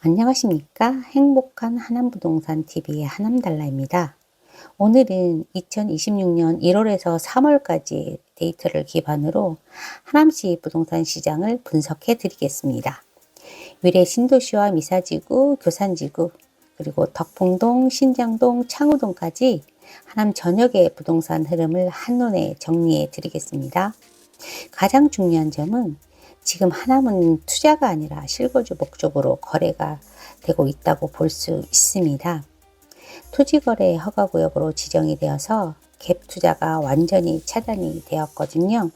안녕하십니까? 행복한 하남부동산 TV의 하남달라입니다. 오늘은 2026년 1월에서 3월까지 데이터를 기반으로 하남시 부동산 시장을 분석해 드리겠습니다. 위례 신도시와 미사지구, 교산지구, 그리고 덕풍동, 신장동, 창우동까지 하남 전역의 부동산 흐름을 한눈에 정리해 드리겠습니다. 가장 중요한 점은 지금 하남은 투자가 아니라 실거주 목적으로 거래가 되고 있다고 볼 수 있습니다. 토지거래 허가구역으로 지정이 되어서 갭 투자가 완전히 차단이 되었거든요.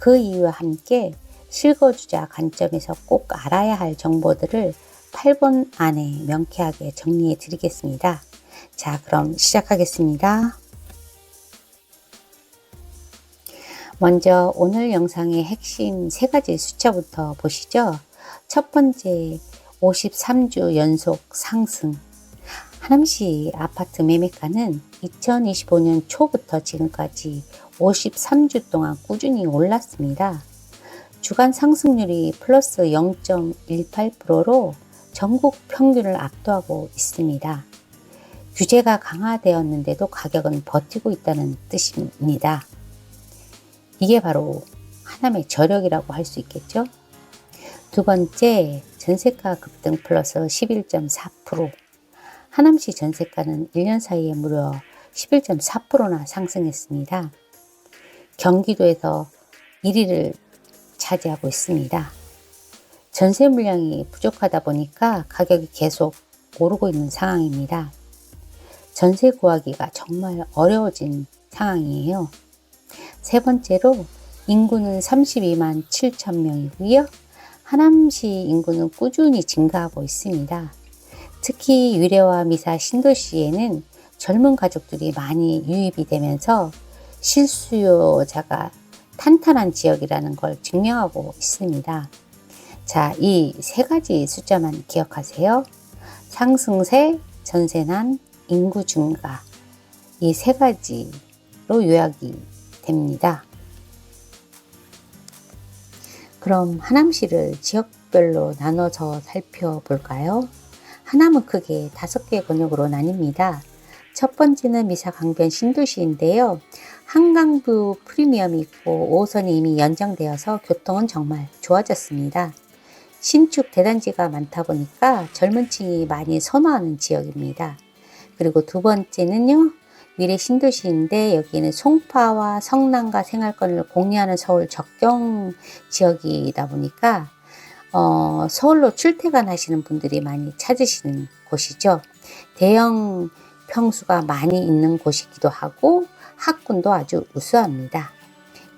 그 이유와 함께 실거주자 관점에서 꼭 알아야 할 정보들을 8번 안에 명쾌하게 정리해 드리겠습니다. 자, 그럼 시작하겠습니다. 먼저 오늘 영상의 핵심 3가지 숫자부터 보시죠. 첫 번째, 53주 연속 상승. 하남시 아파트 매매가는 2025년 초부터 지금까지 53주 동안 꾸준히 올랐습니다. 주간 상승률이 플러스 0.18%로 전국 평균을 압도하고 있습니다. 규제가 강화되었는데도 가격은 버티고 있다는 뜻입니다. 이게 바로 하남의 저력이라고 할 수 있겠죠. 두 번째, 전세가 급등 플러스 11.4%. 하남시 전세가는 1년 사이에 무려 11.4%나 상승했습니다. 경기도에서 1위를 차지하고 있습니다. 전세 물량이 부족하다 보니까 가격이 계속 오르고 있는 상황입니다. 전세 구하기가 정말 어려워진 상황이에요. 세 번째로 인구는 32만 7천 명이고요. 하남시 인구는 꾸준히 증가하고 있습니다. 특히 위례와 미사 신도시에는 젊은 가족들이 많이 유입이 되면서 실수요자가 탄탄한 지역이라는 걸 증명하고 있습니다. 자, 이 3가지 숫자만 기억하세요. 상승세, 전세난, 인구 증가. 이 3가지로 요약이 됩니다. 그럼 하남시를 지역별로 나눠서 살펴볼까요? 하남은 크게 5개의 권역으로 나뉩니다. 첫 번째는 미사 강변 신도시인데요. 한강뷰 프리미엄이 있고 5호선이 이미 연장되어서 교통은 정말 좋아졌습니다. 신축 대단지가 많다 보니까 젊은 층이 많이 선호하는 지역입니다. 그리고 두 번째는요. 위례 신도시인데 여기는 송파와 성남과 생활권을 공유하는 서울 접경 지역이다 보니까 서울로 출퇴근하시는 분들이 많이 찾으시는 곳이죠. 대형 평수가 많이 있는 곳이기도 하고 학군도 아주 우수합니다.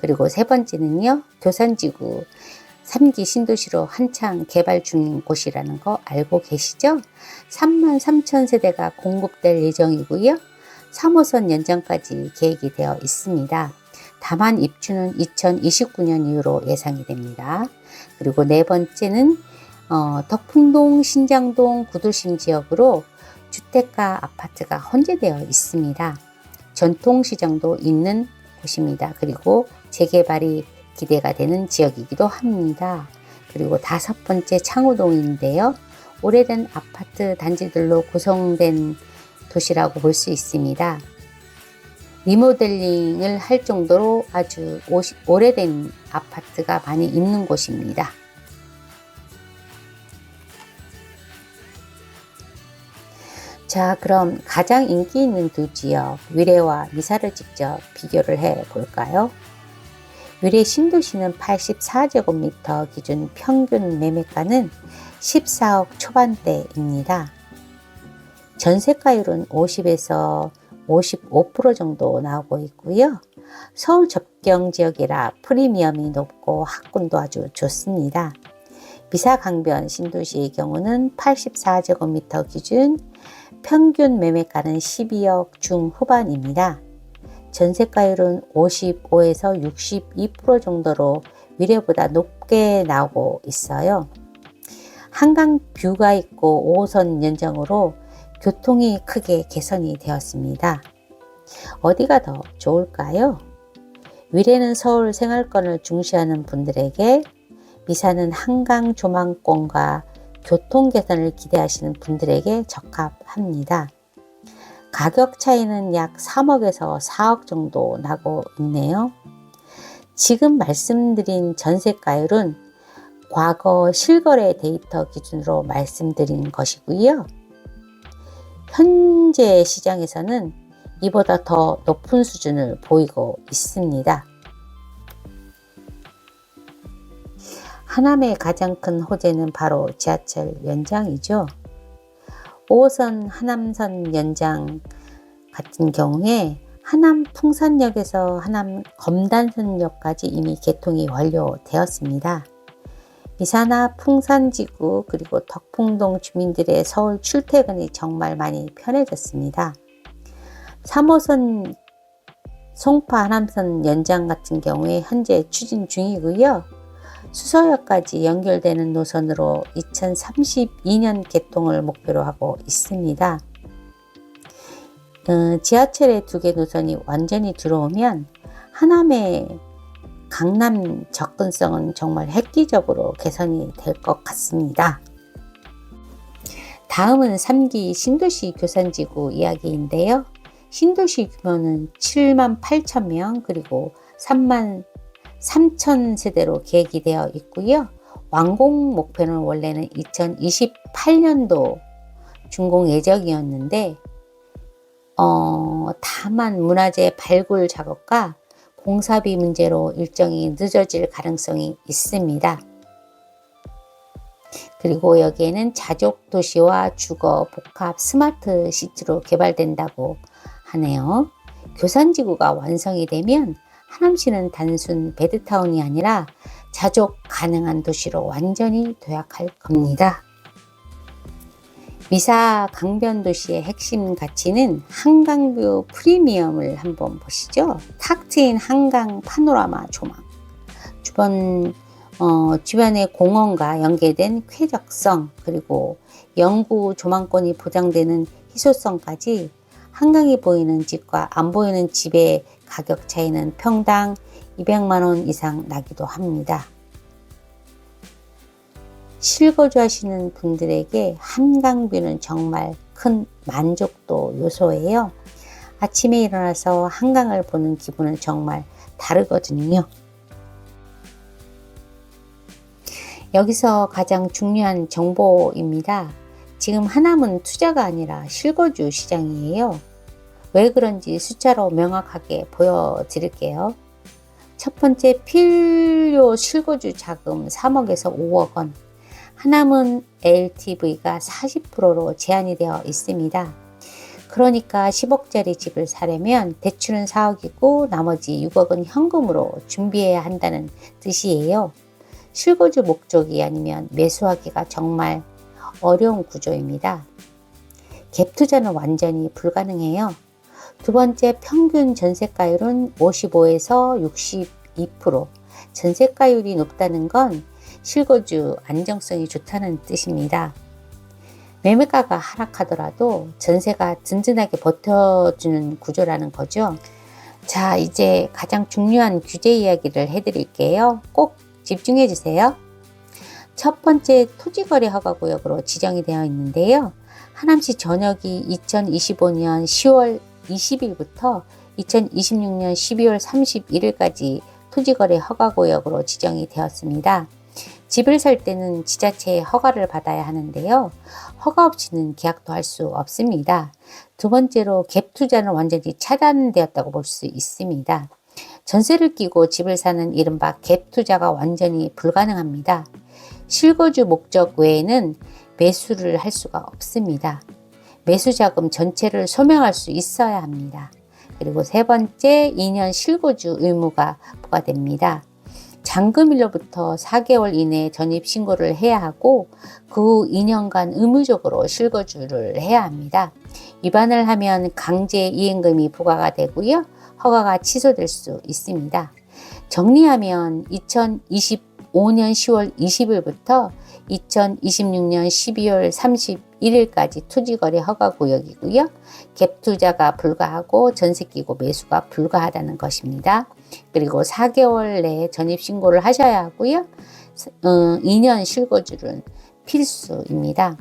그리고 세 번째는요. 교산지구 3기 신도시로 한창 개발 중인 곳이라는 거 알고 계시죠? 3만 3천 세대가 공급될 예정이고요. 3호선 연장까지 계획이 되어 있습니다. 다만 입주는 2029년 이후로 예상이 됩니다. 그리고 네 번째는 덕풍동, 신장동, 구도심 지역으로 주택가 아파트가 혼재되어 있습니다. 전통시장도 있는 곳입니다. 그리고 재개발이 기대가 되는 지역이기도 합니다. 그리고 5번째 창우동인데요. 오래된 아파트 단지들로 구성된 도시라고 볼 수 있습니다. 리모델링을 할 정도로 아주 오래된 아파트가 많이 있는 곳입니다. 자, 그럼 가장 인기 있는 두 지역 위례와 미사를 직접 비교를 해 볼까요? 위례 신도시는 84제곱미터 기준 평균 매매가는 14억 초반대입니다. 전세가율은 50에서 55% 정도 나오고 있고요. 서울 접경 지역이라 프리미엄이 높고 학군도 아주 좋습니다. 미사 강변 신도시의 경우는 84제곱미터 기준 평균 매매가는 12억 중후반입니다. 전세가율은 55에서 62% 정도로 위례보다 높게 나오고 있어요. 한강 뷰가 있고 5호선 연장으로 교통이 크게 개선이 되었습니다. 어디가 더 좋을까요? 위례는 서울 생활권을 중시하는 분들에게, 미사는 한강 조망권과 교통 개선을 기대하시는 분들에게 적합합니다. 가격 차이는 약 3억에서 4억 정도 나고 있네요. 지금 말씀드린 전세가율은 과거 실거래 데이터 기준으로 말씀드린 것이고요. 현재 시장에서는 이보다 더 높은 수준을 보이고 있습니다. 하남의 가장 큰 호재는 바로 지하철 연장이죠. 5호선 하남선 연장 같은 경우에 하남 풍산역에서 하남 검단선역까지 이미 개통이 완료되었습니다. 미사나 풍산지구 그리고 덕풍동 주민들의 서울 출퇴근이 정말 많이 편해졌습니다. 3호선 송파 하남선 연장 같은 경우에 현재 추진 중이고요. 수서역까지 연결되는 노선으로 2032년 개통을 목표로 하고 있습니다. 지하철의 2개 노선이 완전히 들어오면 하남의 강남 접근성은 정말 획기적으로 개선이 될 것 같습니다. 다음은 3기 신도시 교산지구 이야기인데요. 신도시 규모는 7만 8천 명 그리고 3만 3천 세대로 계획이 되어 있고요. 완공 목표는 원래는 2028년도 준공 예정이었는데 다만 문화재 발굴 작업과 공사비 문제로 일정이 늦어질 가능성이 있습니다. 그리고 여기에는 자족 도시와 주거 복합 스마트 시티로 개발된다고 하네요. 교산지구가 완성이 되면 하남시는 단순 베드타운이 아니라 자족 가능한 도시로 완전히 도약할 겁니다. 미사 강변 도시의 핵심 가치는 한강뷰 프리미엄을 한번 보시죠. 탁 트인 한강 파노라마 조망, 주변의 공원과 연계된 쾌적성, 그리고 영구 조망권이 보장되는 희소성까지 한강이 보이는 집과 안 보이는 집의 가격 차이는 평당 200만 원 이상 나기도 합니다. 실거주 하시는 분들에게 한강뷰는 정말 큰 만족도 요소예요. 아침에 일어나서 한강을 보는 기분은 정말 다르거든요. 여기서 가장 중요한 정보입니다. 지금 하남은 투자가 아니라 실거주 시장이에요. 왜 그런지 숫자로 명확하게 보여드릴게요. 첫 번째, 필요 실거주 자금 3억에서 5억 원. 하남은 LTV가 40%로 제한이 되어 있습니다. 그러니까 10억짜리 집을 사려면 대출은 4억이고 나머지 6억은 현금으로 준비해야 한다는 뜻이에요. 실거주 목적이 아니면 매수하기가 정말 어려운 구조입니다. 갭 투자는 완전히 불가능해요. 두 번째, 평균 전세가율은 55에서 62%. 전세가율이 높다는 건 실거주 안정성이 좋다는 뜻입니다. 매매가가 하락하더라도 전세가 든든하게 버텨주는 구조라는 거죠. 자, 이제 가장 중요한 규제 이야기를 해드릴게요. 꼭 집중해 주세요. 첫 번째, 토지거래 허가구역으로 지정이 되어 있는데요. 하남시 전역이 2025년 10월 20일부터 2026년 12월 31일까지 토지거래 허가구역으로 지정이 되었습니다. 집을 살 때는 지자체의 허가를 받아야 하는데요. 허가 없이는 계약도 할 수 없습니다. 두 번째로 갭 투자는 완전히 차단되었다고 볼 수 있습니다. 전세를 끼고 집을 사는 이른바 갭 투자가 완전히 불가능합니다. 실거주 목적 외에는 매수를 할 수가 없습니다. 매수자금 전체를 소명할 수 있어야 합니다. 그리고 세 번째, 2년 실거주 의무가 부과됩니다. 잔금일로부터 4개월 이내에 전입신고를 해야 하고 그 후 2년간 의무적으로 실거주를 해야 합니다. 위반을 하면 강제 이행금이 부과가 되고요. 허가가 취소될 수 있습니다. 정리하면 2025년 10월 20일부터 2026년 12월 31일까지 토지거래 허가구역이고요. 갭 투자가 불가하고 전세 끼고 매수가 불가하다는 것입니다. 그리고 4개월 내에 전입신고를 하셔야 하고요. 2년 실거주는 필수입니다.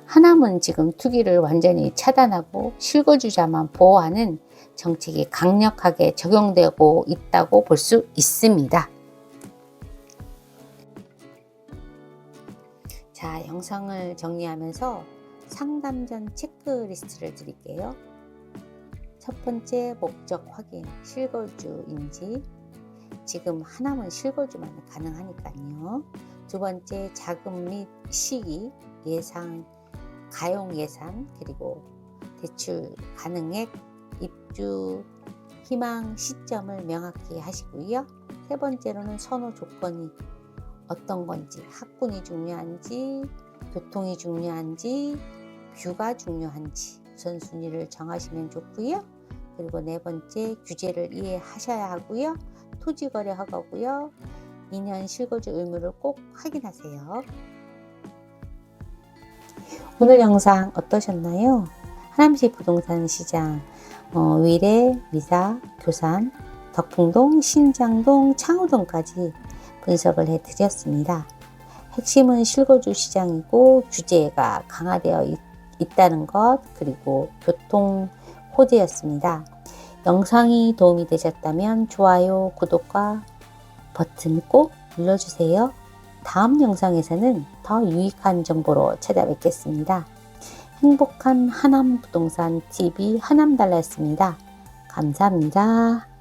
하남은 지금 투기를 완전히 차단하고 실거주자만 보호하는 정책이 강력하게 적용되고 있다고 볼 수 있습니다. 자, 영상을 정리하면서 상담 전 체크리스트를 드릴게요. 첫 번째, 목적 확인, 실거주인지. 지금 하나만 실거주만 가능하니까요. 두 번째, 자금 및 시기, 예상, 가용 예산, 그리고 대출 가능액, 입주 희망 시점을 명확히 하시고요. 세 번째로는 선호 조건이 어떤 건지, 학군이 중요한지, 교통이 중요한지, 뷰가 중요한지 우선순위를 정하시면 좋고요. 그리고 네 번째, 규제를 이해하셔야 하고요. 토지거래 허가고요. 2년 실거주 의무를 꼭 확인하세요. 오늘 영상 어떠셨나요? 하남시 부동산 시장 위례, 미사, 교산, 덕풍동, 신장동, 창호동까지 분석을 해드렸습니다. 핵심은 실거주 시장이고 규제가 강화되어 있다는 것, 그리고 교통 호재였습니다. 영상이 도움이 되셨다면 좋아요, 구독과 버튼 꼭 눌러주세요. 다음 영상에서는 더 유익한 정보로 찾아뵙겠습니다. 행복한 하남 부동산 TV 하남달라였습니다. 감사합니다.